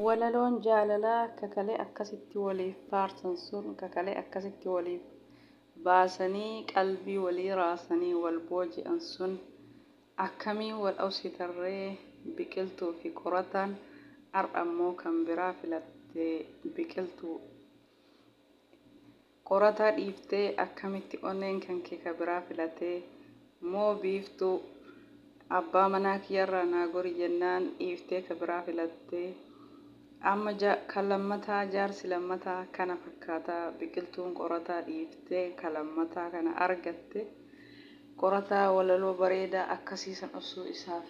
Walaloon jaalalaa kakalee akkasitti waliif faarsan sun kakalee akkasitti waliif baasanii qalbii walii raasanii wal booji'an sun akkamiin wal dhawsitarree biqiltuu fi qorataan har'ammoo kan biraa filattee biqiltuu qorataa dhiiftee akkamitti onneen kan kee ka biraa filatee moo biiftuu abbaa manaa kiyyarraa naa gori jennaan dhiiftee ka biraa filattee amma kan lammataa jaarsi lammataa kana fakkaataa biqiltuun qorataa dhiiftee kan lammataa kana argatte qorataa walaloo bareedaa akkasiisan osoo isaaf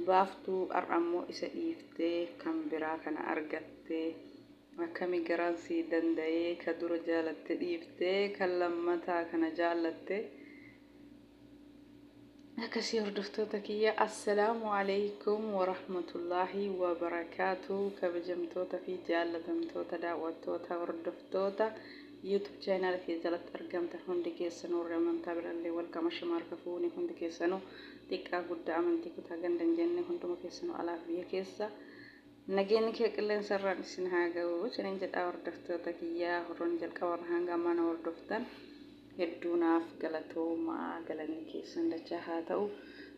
baaftuu har'ammoo isa dhiiftee kan biraa kana argattee akkami garaan sii danda'ee ka dura jaalatte dhiiftee kan lammataa kana jaalatte. Akkasii hordoftoota kiyya assalaamu alaykum warahmatullaahi wabarakaatu kabajamtoota fi jaallatamtoota daawwattoota hordoftoota YouTube channel kee jalatti argamtan hundi keessanuu warra amantaa birallee walqama shamarka fuuni hundi keessanuu xiqqaa guddaa amantii kutaa gandan jenne hunduma keessanuu alaaf biyya keessa nageenyi kee qilleensarraan isin haa ga'u isiniin jedhaa hordoftoota kiyyaa horroon jalqabarra hanga ammaa na hordoftan hedduunaaf galatoomaa galanni keessan dachaa haa ta'u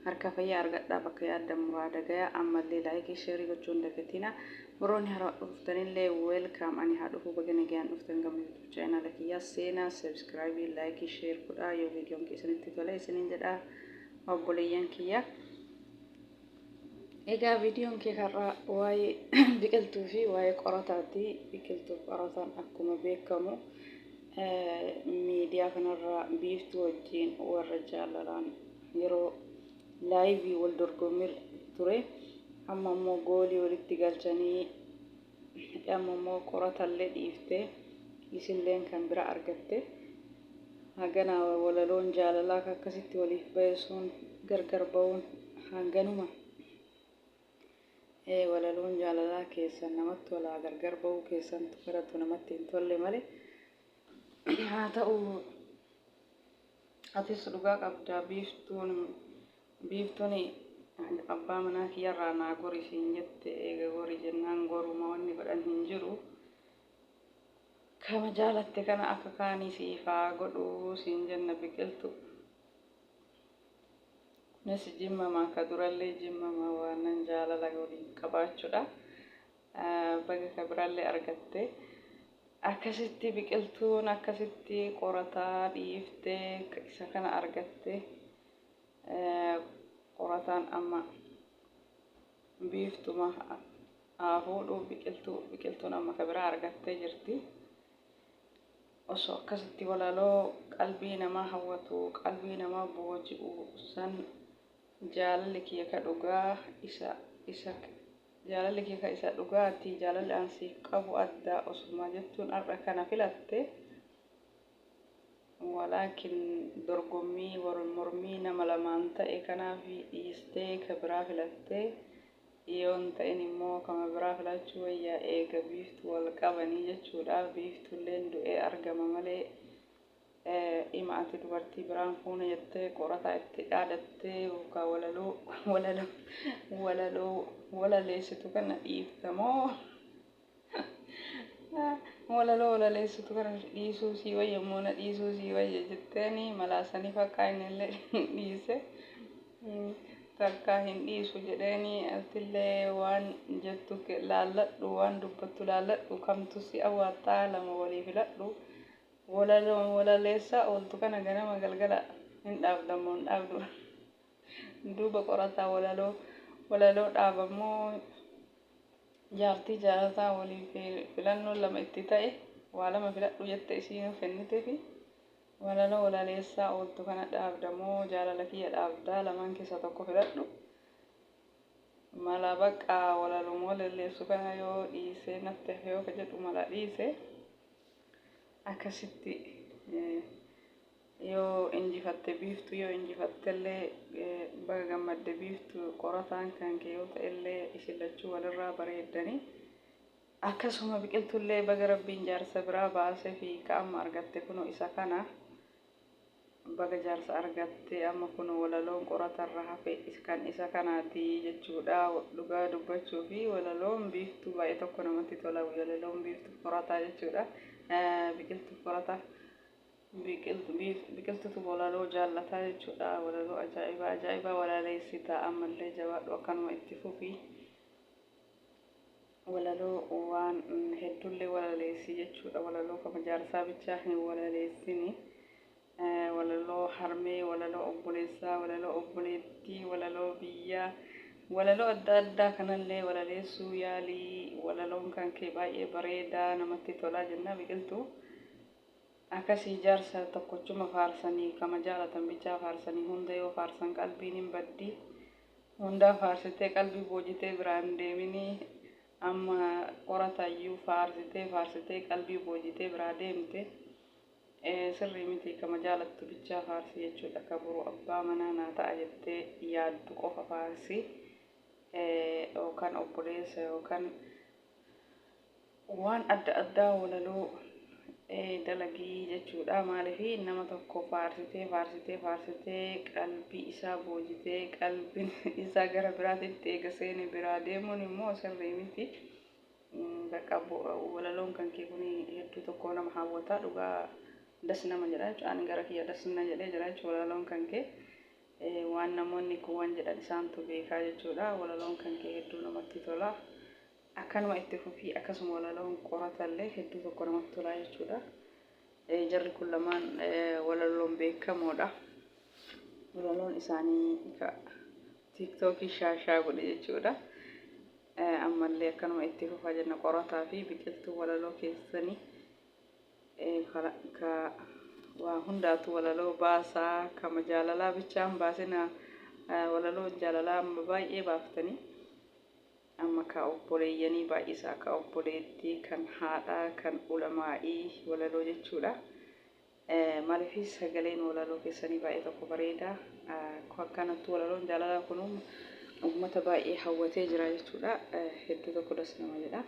harka fayyaa argadhaa bakka yaaddan muraada gayaa ammallee laayikii sheerii gochuun dagatina boroonni hara dhuftanillee weelkaam ani haa dhufu baga nagayaan dhuftan gama YouTube channel kiyyaa seenaa subscribe laayikii sheer godhaa yoo viidiyoon keessanitti tole isiniin jedhaa obboleeyyan kiyyaa. Egaa viidiyoon kee har'aa waa'ee biqiltuu fi waa'ee qorataati. Biqiltuu qorataan akkuma beekamu miidiyaa kanarraa biiftuu wajjin warra jaalalaan yeroo laayivii wal dorgommii ture amma immoo goolii walitti galchanii amma immoo qoratallee dhiiftee isilleen kan bira argatte hagana walaloon jaalalaa akkasitti waliif bayesuun gargar ba'uun hanganuma walaloon jaalalaa keessan namatti tolaa gargar ba'uu keessan tukaratu namatti hin tolle malee haa ta'u atis dhugaa qabdaa biiftuun abbaa manaa kiyyarraa naa gori siin jette eega gori jennaan goruma wanni godhan hin jiru kama jaalatte kana akka kaanii siifaa godhuu siin jenna biqiltu kunis jimmamaa ka durallee jimmamaa waanan jaalala waliin qabaachuudha baga ka birallee argatte akkasitti biqiltuun akkasitti qorataa dhiiftee isa kana argatte qorataan amma biiftuma fuudhu biqiltuun amma ka biraa argattee jirti osoo akkasitti walaloo qalbii namaa hawwatu qalbii namaa booji'u san jaalalli kiyya ka dhugaa isa jaalalli kee ka isa dhugaati jaalalli an siif qabu addaa osuma jettuun har'a kana filatte walaakin dorgommii mormii nama lamaan ta'e kanaaf dhiistee ka biraa filatte yoon ta'in immoo kama biraa filachuu wayyaa eega biiftuu wal qabanii jechuudha biiftuulleen du'ee argama malee ima ati dubartii biraan fuuna jettee qorataa itti dhaadattee yookaan walaleessitu kana dhiiftamoo walaloo walaleessitu kana dhiisuu sii wayya immoo na dhiisuu sii wayya jetteeni malaasanii fakkaa innillee dhiise takkaa hin dhiisu jedheeni atillee waan jettu laalladhu waan dubbattu laalladhu kamtu si awwaattaa lama walii filadhu walaleessaa ooltu kana ganama galgala hin dhaabdamoo hin dhaabdu duuba qorataa walaloo dhaabammoo jaartii jaalataa walii filannoo lama itti ta'e waa lama filadhu jette isiin kennite fi walaloo walaleessaa ooltu kana dhaabdamoo jaalala kiyya dhaabdaa lamaan keessa tokko filadhu mala baqqaa walaloo walaleessu kana yoo dhiisee natti yoo ka jedhu mala dhiise akkasitti yoo injifatte biiftu yoo injifattellee baga gammadde biiftu qorataan kan kee yoo ta'ellee isin lachuu walirraa bareeddanii akkasuma biqiltullee baga rabbiin jaarsa biraa baasee fi ka'amma argatte kunoo isa kana baga jaarsa argatte amma kun walaloon qoratarra hafe kan isa kanaati jechuudha. Dhugaa dubbachuu fi walaloon biiftuu baay'ee tokko namatti tola. Walaloon biiftuu qorataa jechuudha. Biqiltuu qorataa biqiltuutu walaloo jaallataa jechuudha. Walaloo ajaa'ibaa walaleessita ammallee jabaadhu akkanuma itti fufi. Walaloo waan heddullee walaleessii jechuudha. Walaloo kama jaarsaa bichaa hin walaleessini. Walaloo harmee, walaloo obboleessaa, walaloo obboleettii, walaloo biyyaa, walaloo adda addaa kanallee walaleessuu yaalii. Walaloon kan kee baay'ee bareedaa namatti tolaa jenna biqiltuu. Akkasii jaarsa tokkochuma faarsanii kama jaalatan bichaa faarsanii hunda yoo faarsan qalbiin hin baddi. Hundaa faarsitee qalbii boojitee biraan deeminii. Amma qoratayyuu faarsitee qalbii boojitee biraa deemte. Sirrii miti kama jaalattu bichaa faarsi jechuudha. Akka boruu abbaa manaa naa ta'a jettee yaaddu qofa faarsi. Yookaan obboleessa yookaan waan adda addaa walaloo dalagii jechuudha. Maaliif nama tokko faarsitee qalbii isaa boojitee qalbiin isaa gara biraatitti eega seene biraa deemuun immoo sirrii miti. Bakka walaloon kan kee kun hedduu tokko nama hawwataa dhugaa das nama jedha jechuudha. Ani gara kiyya das na jedhee jira jechuudha. Walaloon kan kee waan namoonni kuwwan jedhan isaantu beekaa jechuudha. Walaloon kan kee hedduu namatti tola. Akkanuma itti fufii akkasuma walaloon qoratallee hedduu tokko namatti tola jechuudha. Jarri kun lamaan walaloon beekamoodha. Walaloon isaanii TikTokii shaashaa godhe jechuudha. Ammallee akkanuma itti fufaa jenna qorataa fi biqiltuu walaloo keessanii ka waa hundaatu walaloo baasaa kama jaalalaa bichaan baasina walaloon jaalalaa amma baay'ee baaftanii. Amma ka obboleeyyanii baay'isaa ka obboleettii kan haadhaa kan ulamaa'ii walaloo jechuudha. Maaliif sagaleen walaloo keessanii baay'ee tokko bareeda. Akkanattu walaloon jaalalaa kun uummata baay'ee hawwatee jira jechuudha. Hedduu tokko das nama jedha.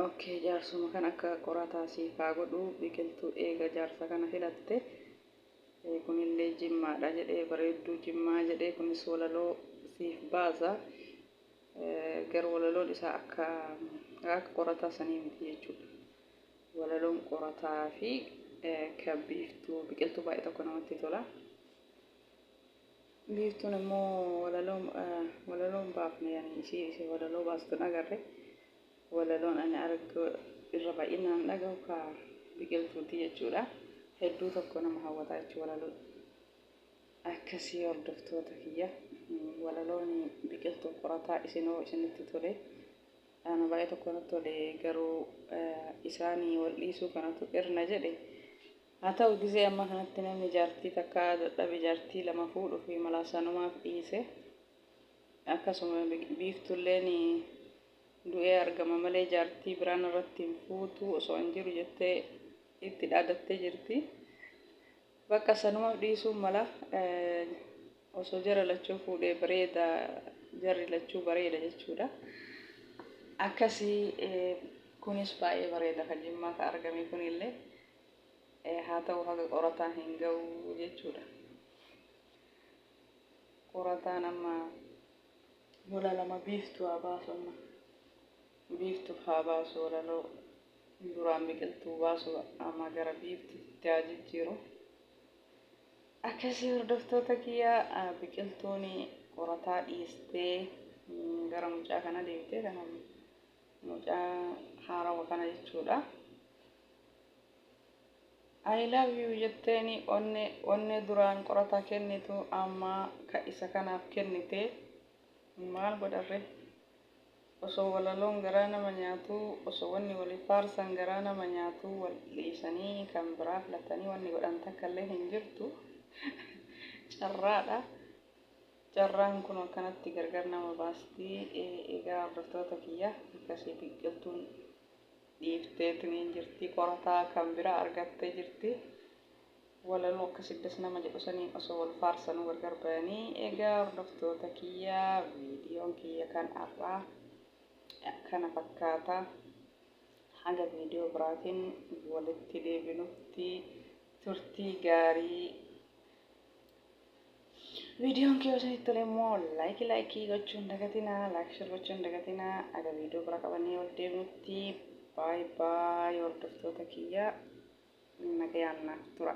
Okay, jaarsuma kan akka qorataa siif haa godhu biqiltuu eega jaarsa kana filatte. Kunillee jimmaadha jedhee bareedduu jimmaa jedhee kunis walaloo siif baasa. Garuu walaloon isaa akka qorataa sanii miti jechuudha. Walaloon qorataa fi kan biiftuu biqiltuu baay'ee tokko namatti tola. Biiftuun immoo walaloon baafne yaani ishee walaloo baastuun agarre. Walaloon ani argu irra baay'inaan dhagahu ka biqiltuuti jechuudha. Hedduu tokko nama hawwataa jechuudha walaloon. Akkasii hordoftoota kiyya. Walaloon biqiltuu qorataa isinitti tole. Ana baay'ee tokko natti tole garuu isaanii wal dhiisuu kanatu irna jedhe. Haa ta'u gisee amma kanatti namni jaartii takka dadhabe jaartii lama fuudhuu fi malaasanumaaf dhiise. Akkasuma biiftuulleen du'ee argama malee jaartii biraan irratti hin fuutu osoo hin jiru jettee itti dhaadattee jirti. Bakka sanumaaf dhiisuun mala osoo jara lachuu fuudhee bareeda jarri lachuu bareeda jechuudha. Akkasii kunis baay'ee bareeda kan jimmaa ka argame kunillee haa ta'u haga qorataan hin ga'u jechuudha. Qorataan amma walalama biiftuu haa baasu amma. Biiftuuf haa baasu walaloo duraan biqiltuu baasu amma gara biiftuutti haa jijjiiru. Akkasii hordoftoota kiyyaa biqiltuun qorataa dhiistee gara mucaa kana deemtee kana mucaa haarawa kana jechuudha. I love you jetteeni onne duraan qorataa kennitu amma ka isa kanaaf kennite maal godharre osoo walaloon garaa nama nyaatu osoo wanni walii faarsan garaa nama nyaatu wal dhiisanii kan biraa filatanii wanni godhan takkallee hin jirtu. Carraadha. Carraan kun akkanatti gargar nama baasti. Egaa hordoftoota kiyya akkasii biqiltuun dhiifteetiin jirti qorataa kan biraa argattee jirti. Walaloo akkasittis nama jedhu sanii osoo wal faarsanuu gargar bayanii. Egaa hordoftoota kiyya viidiyoon kiyya kan har'aa kana fakkaata. Haga viidiyoo biraatiin walitti deebinutti turtii gaarii. Viidiyoon kee osoo tolee immoo laayikii gochuun dagatinaa, laayik gochuun dagatinaa. Aga viidiyoo bira qabannee ol deemutti baay baay hordoftoota kiyya nagayaan naaf tura.